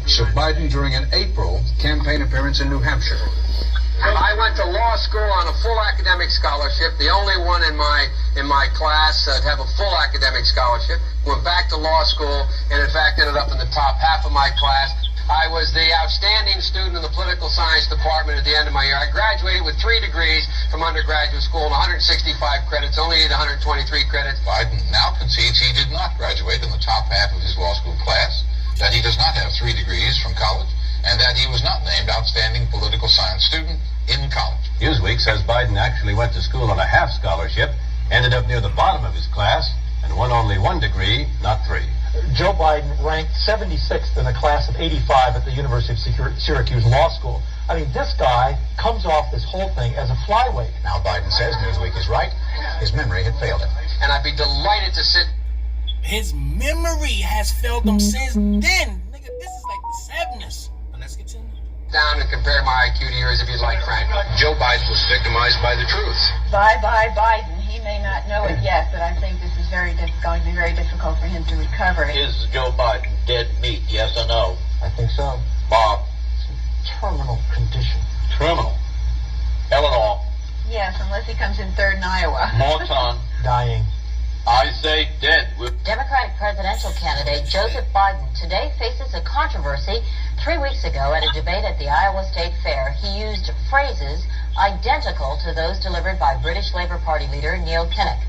speech of Biden during an April campaign appearance in New Hampshire. I went to law school on a full academic scholarship, the only one in my class to have a full academic scholarship. Went back to law school and in fact ended up in the top half of my class. I was the outstanding student in the political science department at the end of my year. I graduated with 3 degrees from undergraduate school and 165 credits, only needed 123 credits. Biden now concedes he did not graduate in the top half of his law school class, that he does not have 3 degrees from college, and that he was not named outstanding political science student in college. Newsweek says Biden actually went to school on a half scholarship, ended up near the bottom of his class, and won only 1 degree, not 3. Joe Biden ranked 76th in a class of 85 at the University of Syracuse Law School. I mean, this guy comes off this whole thing as a flyweight. Now Biden says Newsweek is right. His memory had failed him. And I'd be delighted to sit. His memory has failed him since then. Nigga, this is like the 70s. But let's continue. Down and compare my IQ to yours if you'd like, Frank. Joe Biden was victimized by the truth. Bye Biden. He may not know it yet, but I think this is going to be very difficult for him to recover. Is Joe Biden dead meat, yes or no? I think so. Bob? Terminal condition. Terminal? Eleanor? Yes, unless he comes in third in Iowa. Morton? Dying. I say dead. Democratic presidential candidate Joseph Biden today faces a controversy. 3 weeks ago at a debate at the Iowa State Fair, he used phrases identical to those delivered by British Labour Party leader Neil Kinnock.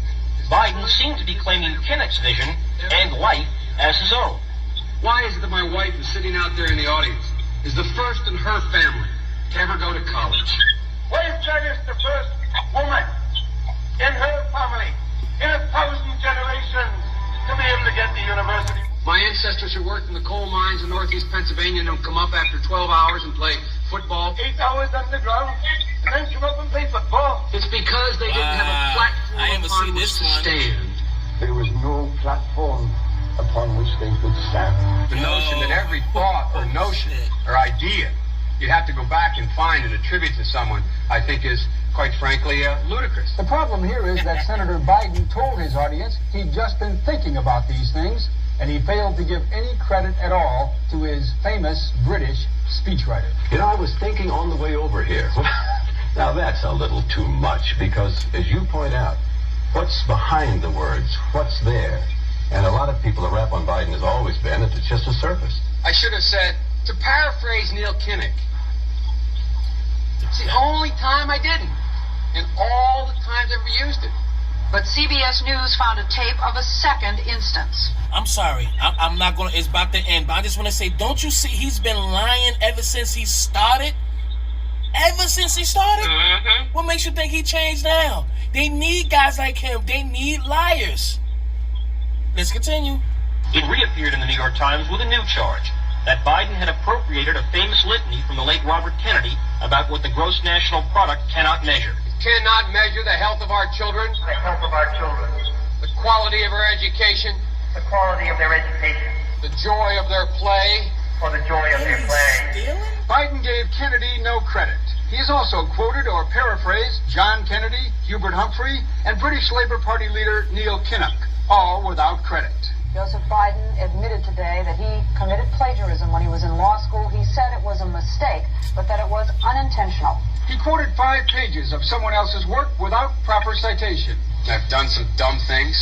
Biden seemed to be claiming Kinnock's vision and life as his own. Why is it that my wife is sitting out there in the audience, is the first in her family to ever go to college? Why is Janice the first woman in her family in 1,000 generations to be able to get to university? My ancestors who worked in the coal mines in northeast Pennsylvania don't come up after 12 hours and play football. 8 hours underground and then come up and play football. It's because they didn't have a platform upon which to stand. There was no platform upon which they could stand. The notion that every thought or notion or idea you have to go back and find and attribute to someone, I think is, quite frankly, ludicrous. The problem here is that Senator Biden told his audience he'd just been thinking about these things, and he failed to give any credit at all to his famous British speechwriter. You know, I was thinking on the way over here. Now that's a little too much, because as you point out, what's behind the words? What's there? And a lot of people, the rap on Biden has always been that it's just a surface. I should have said, to paraphrase Neil Kinnock, it's the only time I didn't, and all the times I ever used it. But CBS News found a tape of a second instance. I'm sorry. I'm not going to... It's about to end. But I just want to say, don't you see he's been lying ever since he started? Ever since he started? Mm-hmm. What makes you think he changed now? They need guys like him. They need liars. Let's continue. It reappeared in the New York Times with a new charge that Biden had appropriated a famous litany from the late Robert Kennedy about what the gross national product cannot measure. Cannot measure the health of our children, The health of our children, the quality of our education, the quality of their education, the joy of their play, or the joy of their play. Stealing? Biden gave Kennedy no credit. He has also quoted or paraphrased John Kennedy, Hubert Humphrey, and British Labour Party leader Neil Kinnock, all without credit. Joseph Biden admitted today that he committed plagiarism when he was in law school. He said it was a mistake, but that it was unintentional. He quoted 5 pages of someone else's work without proper citation. I've done some dumb things,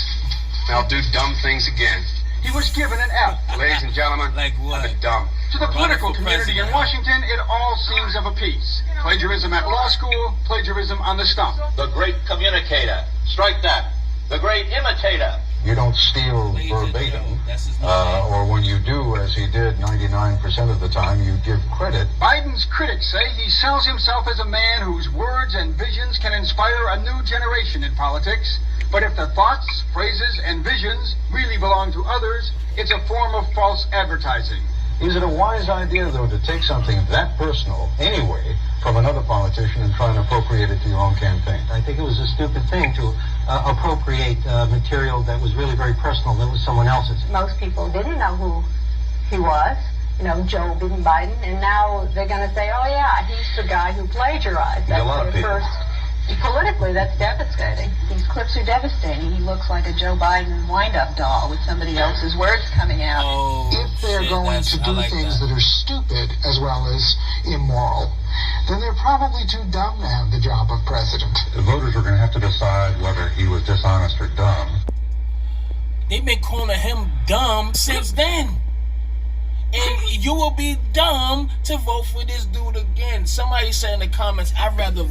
and I'll do dumb things again. He was given an F. Ladies and gentlemen, Like what? I've been dumb. To the political Wonderful community in president. Washington, it all seems of a piece. Plagiarism at law school, plagiarism on the stump. The great communicator. Strike that. The great imitator. You don't steal Ladies and verbatim, gentlemen, that's his name. or when you do, as he did 99% of the time, you give credit. Biden's critics say he sells himself as a man whose words and visions can inspire a new generation in politics. But if the thoughts, phrases, and visions really belong to others, it's a form of false advertising. Is it a wise idea, though, to take something that personal, anyway, from another politician and try and appropriate it to your own campaign? I think it was a stupid thing to appropriate material that was really very personal, that was someone else's. Most people didn't know who he was, Joe Biden, and now they're going to say, oh yeah, he's the guy who plagiarized. Yeah, a That's lot of their people. first Politically, that's devastating. These clips are devastating. He looks like a Joe Biden wind-up doll with somebody else's words coming out. Oh, If they're shit, going to I do like things that. that are stupid as well as immoral, then they're probably too dumb to have the job of president. The voters are going to have to decide whether he was dishonest or dumb. They've been calling him dumb since then. And you will be dumb to vote for this dude again. Somebody said in the comments, I'd rather